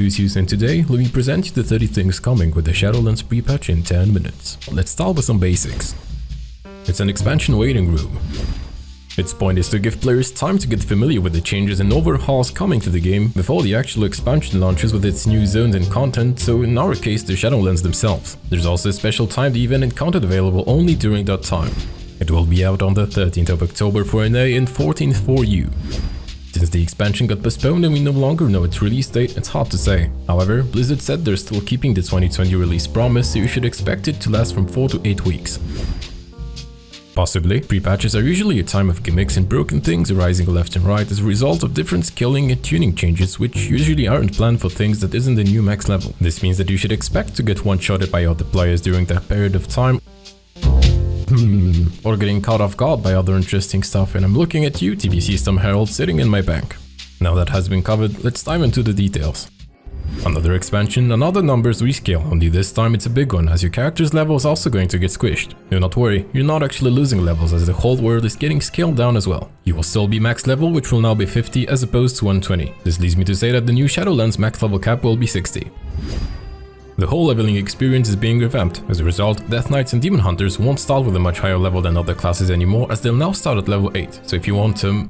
Fintusius, and today let me present you the 30 things coming with the Shadowlands pre-patch in 10 minutes. Let's start with some basics. It's an expansion waiting room. Its point is to give players time to get familiar with the changes and overhauls coming to the game before the actual expansion launches with its new zones and content, so in our case the Shadowlands themselves. There's also a special timed event and content available only during that time. It will be out on the 13th of October for NA and 14th for EU. Since the expansion got postponed and we no longer know its release date, it's hard to say. However, Blizzard said they're still keeping the 2020 release promise, so you should expect it to last from 4 to 8 weeks. Possibly, pre-patches are usually a time of gimmicks and broken things arising left and right as a result of different scaling and tuning changes, which usually aren't planned for things that isn't the new max level. This means that you should expect to get one-shotted by other players during that period of time, or getting caught off guard by other interesting stuff, and I'm looking at you, TB System Herald, sitting in my bank. Now that has been covered, let's dive into the details. Another expansion, another numbers rescale, only this time it's a big one, as your character's level is also going to get squished. Do not worry, you're not actually losing levels, as the whole world is getting scaled down as well. You will still be max level, which will now be 50 as opposed to 120. This leads me to say that the new Shadowlands max level cap will be 60. The whole leveling experience is being revamped. As a result, Death Knights and Demon Hunters won't start with a much higher level than other classes anymore, as they'll now start at level 8. So if you want to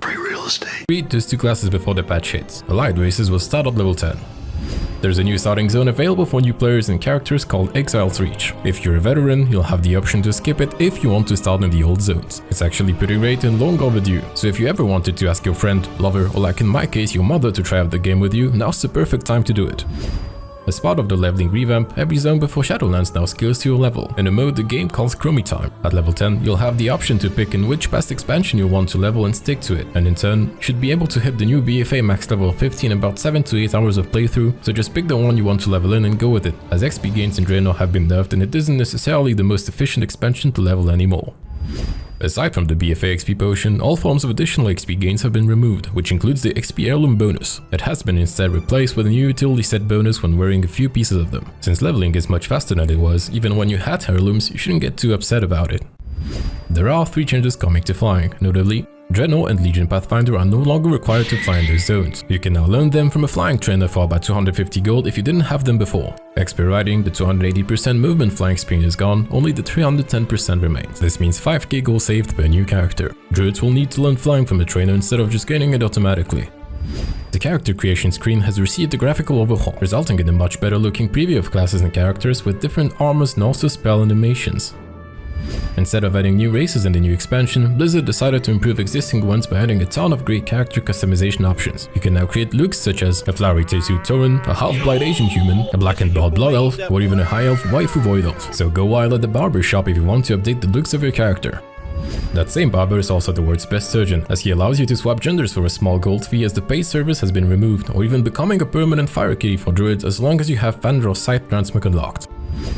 read those two classes before the patch hits. Allied races will start at level 10. There's a new starting zone available for new players and characters called Exiles Reach. If you're a veteran, you'll have the option to skip it if you want to start in the old zones. It's actually pretty great and long overdue, so if you ever wanted to ask your friend, lover, or like in my case your mother to try out the game with you, now's the perfect time to do it. As part of the leveling revamp, every zone before Shadowlands now scales to your level, in a mode the game calls Chromie Time. At level 10, you'll have the option to pick in which past expansion you want to level and stick to it, and in turn, you should be able to hit the new BFA max level of 50 in about 7 to 8 hours of playthrough, so just pick the one you want to level in and go with it, as XP gains in Draenor have been nerfed and it isn't necessarily the most efficient expansion to level anymore. Aside from the BFA XP potion, all forms of additional XP gains have been removed, which includes the XP heirloom bonus. It has been instead replaced with a new utility set bonus when wearing a few pieces of them. Since leveling is much faster than it was, even when you had heirlooms, you shouldn't get too upset about it. There are 3 changes coming to flying, notably, Draenor and Legion Pathfinder are no longer required to fly in those zones. You can now learn them from a flying trainer for about 250 gold if you didn't have them before. XP riding, the 280% movement flying screen is gone, only the 310% remains. This means 5k gold saved per new character. Druids will need to learn flying from the trainer instead of just gaining it automatically. The character creation screen has received a graphical overhaul, resulting in a much better looking preview of classes and characters with different armors and also spell animations. Instead of adding new races in the new expansion, Blizzard decided to improve existing ones by adding a ton of great character customization options. You can now create looks such as a flowery tattooed Tauren, a half-blind Asian human, a black and bald blood elf, or even a high elf waifu void elf. So go wild at the barber shop if you want to update the looks of your character. That same barber is also the world's best surgeon, as he allows you to swap genders for a small gold fee, as the paid service has been removed, or even becoming a permanent fire kitty for druids as long as you have Fandral Scythe Transmog unlocked.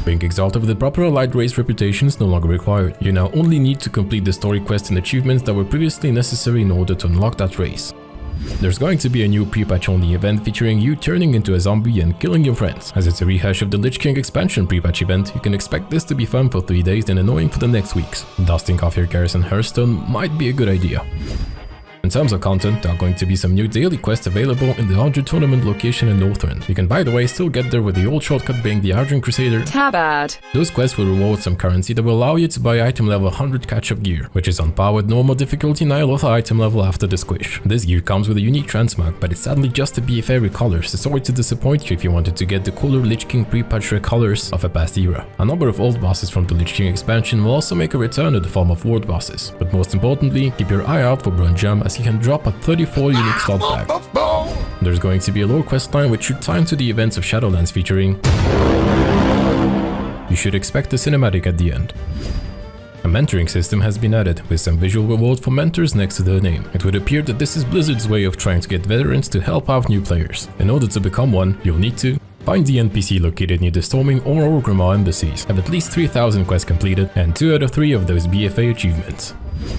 Being exalted with the proper allied race reputation is no longer required. You now only need to complete the story quests and achievements that were previously necessary in order to unlock that race. There's going to be a new pre-patch only event featuring you turning into a zombie and killing your friends. As it's a rehash of the Lich King expansion pre-patch event, you can expect this to be fun for 3 days and annoying for the next weeks. Dusting off your Garrison Hearthstone might be a good idea. In terms of content, there are going to be some new daily quests available in the 100 tournament location in Northrend. You can, by the way, still get there with the old shortcut being the Argent Crusader. Tabad. Those quests will reward some currency that will allow you to buy item level 100 catch-up gear, which is on par with normal difficulty Nyalotha item level after the squish. This gear comes with a unique transmog, but it's sadly just a BFA recolor, so sorry to disappoint you if you wanted to get the cooler Lich King pre-patch recolors of a past era. A number of old bosses from the Lich King expansion will also make a return in the form of ward bosses, but most importantly, keep your eye out for Brun Jam, as he can drop a 34 unique slot bag. There's going to be a lore questline which should tie into the events of Shadowlands featuring... You should expect a cinematic at the end. A mentoring system has been added, with some visual reward for mentors next to their name. It would appear that this is Blizzard's way of trying to get veterans to help out new players. In order to become one, you'll need to find the NPC located near the Storming or Orgrimmar embassies, have at least 3,000 quests completed, and 2 out of 3 of those BFA achievements.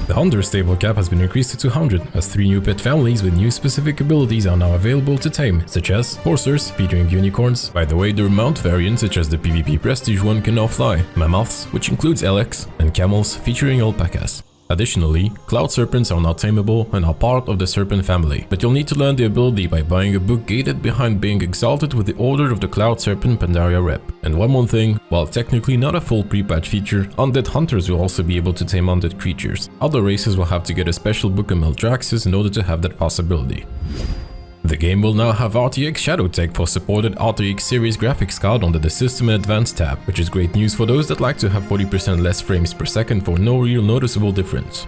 The Hunter stable cap has been increased to 200, as 3 new pet families with new specific abilities are now available to tame, such as Horsers, featuring unicorns. By the way, their mount variants, such as the PvP Prestige one, can now fly, Mammoths, which includes Alex, and Camels, featuring alpacas. Additionally, Cloud Serpents are not tameable and are part of the Serpent family, but you'll need to learn the ability by buying a book gated behind being exalted with the Order of the Cloud Serpent Pandaria rep. And one more thing, while technically not a full pre-patch feature, undead hunters will also be able to tame undead creatures. Other races will have to get a special book of Meldraxxus in order to have that possibility. The game will now have RTX Shadowtake for supported RTX series graphics card under the System and Advanced tab, which is great news for those that like to have 40% less frames per second for no real noticeable difference.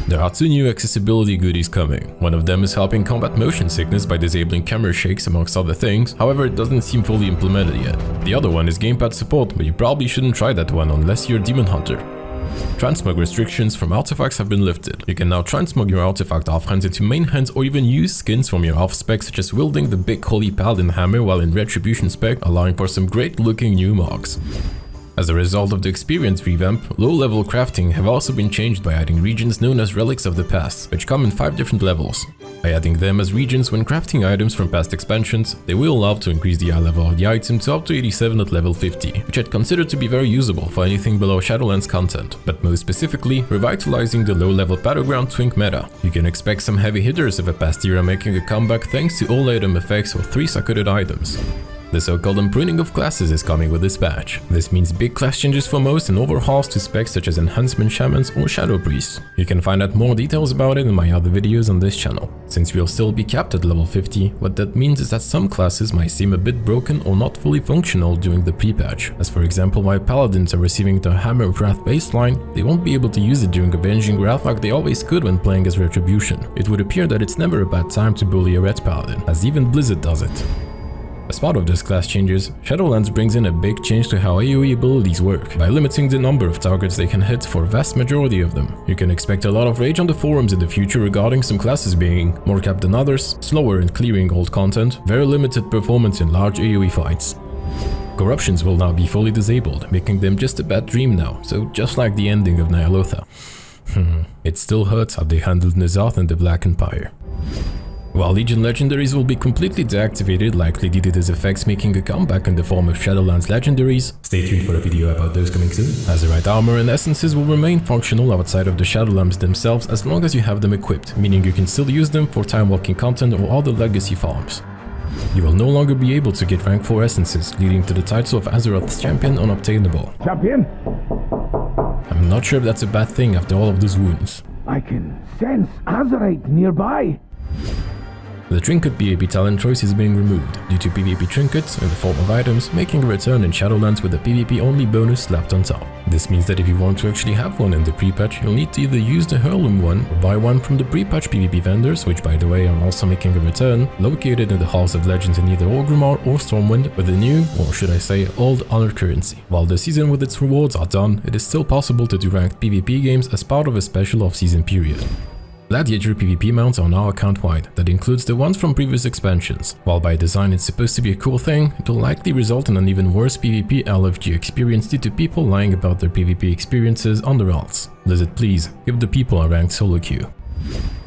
There are 2 new accessibility goodies coming. One of them is helping combat motion sickness by disabling camera shakes amongst other things, however it doesn't seem fully implemented yet. The other one is gamepad support, but you probably shouldn't try that one unless you're a demon hunter. Transmog restrictions from artifacts have been lifted. You can now transmog your artifact offhands into main hands or even use skins from your off spec, such as wielding the big holy paladin hammer while in retribution spec, allowing for some great looking new mogs. As a result of the experience revamp, low-level crafting have also been changed by adding regions known as Relics of the Past, which come in 5 different levels. By adding them as regions when crafting items from past expansions, they will allow to increase the eye level of the item to up to 87 at level 50, which I'd consider to be very usable for anything below Shadowlands content, but most specifically, revitalizing the low-level Battleground Twink meta. You can expect some heavy hitters of a past era making a comeback thanks to all item effects or 3 sucketed items. The so-called pruning of classes is coming with this patch. This means big class changes for most and overhauls to specs such as Enhancement Shamans or Shadow Priests. You can find out more details about it in my other videos on this channel. Since we'll still be capped at level 50, what that means is that some classes might seem a bit broken or not fully functional during the pre-patch. As for example, while Paladins are receiving their Hammer of Wrath baseline, they won't be able to use it during Avenging Wrath like they always could when playing as Retribution. It would appear that it's never a bad time to bully a Red Paladin, as even Blizzard does it. As part of this class changes, Shadowlands brings in a big change to how AoE abilities work, by limiting the number of targets they can hit for a vast majority of them. You can expect a lot of rage on the forums in the future regarding some classes being more capped than others, slower in clearing old content, very limited performance in large AoE fights. Corruptions will now be fully disabled, making them just a bad dream now, so just like the ending of Ny'alotha. It still hurts how they handled N'Zoth and the Black Empire. While Legion Legendaries will be completely deactivated, likely due to these effects making a comeback in the form of Shadowlands Legendaries, stay tuned for a video about those coming soon. Azerite armor and essences will remain functional outside of the Shadowlands themselves as long as you have them equipped, meaning you can still use them for time walking content or other legacy farms. You will no longer be able to get rank 4 essences, leading to the title of Azeroth's champion unobtainable. Champion? I'm not sure if that's a bad thing after all of those wounds. I can sense Azerite nearby. The Trinket PvP talent choice is being removed due to PvP trinkets in the form of items making a return in Shadowlands with a PvP only bonus slapped on top. This means that if you want to actually have one in the pre-patch, you'll need to either use the Heirloom one or buy one from the pre-patch PvP vendors, which by the way are also making a return, located in the Halls of Legends in either Orgrimmar or Stormwind with a new, or should I say, old honor currency. While the season with its rewards are done, it is still possible to do ranked PvP games as part of a special off-season period. Gladiator PvP mounts are now account-wide, that includes the ones from previous expansions. While by design it's supposed to be a cool thing, it will likely result in an even worse PvP LFG experience due to people lying about their PvP experiences on the alts. Blizzard, please, give the people a ranked solo queue.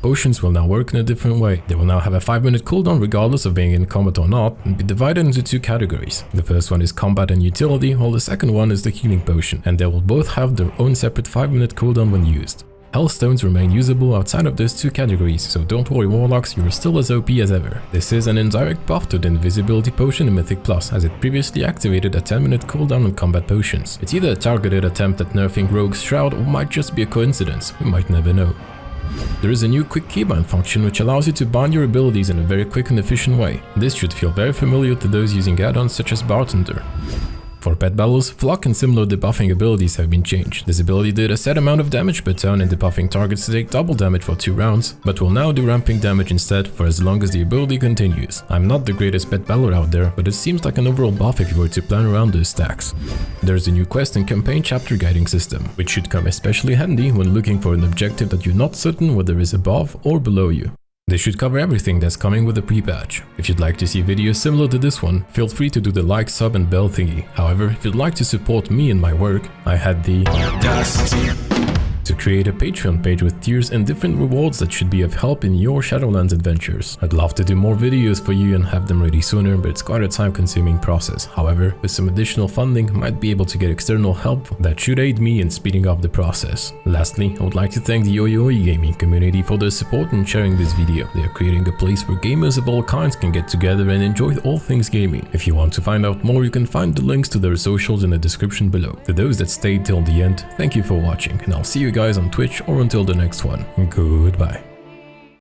Potions will now work in a different way. They will now have a 5-minute cooldown regardless of being in combat or not, and be divided into 2 categories. The first one is combat and utility, while the second one is the healing potion, and they will both have their own separate 5-minute cooldown when used. Hellstones remain usable outside of those 2 categories, so don't worry Warlocks, you're still as OP as ever. This is an indirect buff to the Invisibility Potion in Mythic Plus, as it previously activated a 10-minute cooldown on combat potions. It's either a targeted attempt at nerfing Rogue's Shroud or might just be a coincidence, we might never know. There is a new quick keybind function which allows you to bind your abilities in a very quick and efficient way. This should feel very familiar to those using add-ons such as Bartender. For pet battles, Flock and similar debuffing abilities have been changed. This ability did a set amount of damage per turn and debuffing targets to take double damage for 2 rounds, but will now do ramping damage instead for as long as the ability continues. I'm not the greatest pet battler out there, but it seems like an overall buff if you were to plan around those stacks. There's a new quest and campaign chapter guiding system, which should come especially handy when looking for an objective that you're not certain whether is above or below you. This should cover everything that's coming with the pre-patch. If you'd like to see videos similar to this one, feel free to do the like, sub and bell thingy. However, if you'd like to support me and my work, I had the audacity to create a Patreon page with tiers and different rewards that should be of help in your Shadowlands adventures. I'd love to do more videos for you and have them ready sooner, but it's quite a time-consuming process. However, with some additional funding, I might be able to get external help that should aid me in speeding up the process. Lastly, I would like to thank the OiOi gaming community for their support in sharing this video. They are creating a place where gamers of all kinds can get together and enjoy all things gaming. If you want to find out more, you can find the links to their socials in the description below. To those that stayed till the end, thank you for watching, and I'll see you guys on Twitch or until the next one. Goodbye.